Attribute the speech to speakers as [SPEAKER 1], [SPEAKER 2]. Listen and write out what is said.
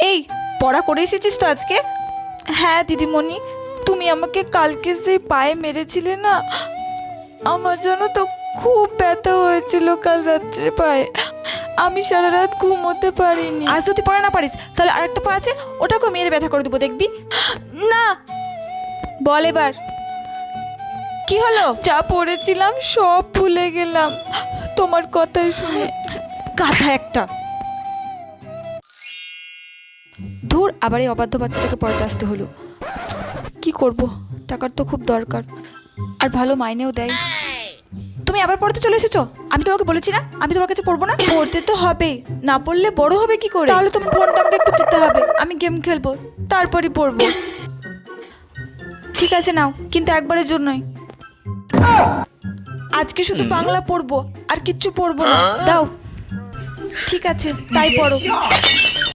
[SPEAKER 1] এই পড়া করে এসেছিস তো আজকে? হ্যাঁ দিদিমণি, তুমি আমাকে কালকে সেই পায়ে মেরেছিলে না, আমার জন্য তো খুব ব্যথা হয়েছিল কাল রাত্রে পায়ে। আমি সারা রাত ঘুমোতে পারিনি। আজ যদি পড়া না পারিস তাহলে আরেকটা পা আছে, ওটাকে মেরে ব্যথা করে দেবো, দেখবি। না, বল এবার কি হলো? যা পড়েছিলাম সব ভুলে গেলাম তোমার কথাই শুনে। গাধা একটা। ধুর, আবার এই অবাধ্য বাচ্চাটাকে পড়াতে আসতে হলো। কি করব, টাকার তো খুব দরকার, আর ভালো মাইনেও দেয়। তুমি আবার পড়তে চলে এসেছো? আমি তোমাকে বলেছি না আমি তোমার কাছে পড়বো না? পড়তে তো হবে, না পড়লে বড় হবে কি করে? তাহলে তোমার ফোনটা আমাকে একটু দিতে হবে, আমি গেম খেলবো, তারপরই পড়বো। ঠিক আছে নাও, কিন্তু একবারের জন্যই। আজকে শুধু বাংলা পড়বো, আর কিচ্ছু পড়বো না। দাও। ঠিক আছে, তাই পড়ো।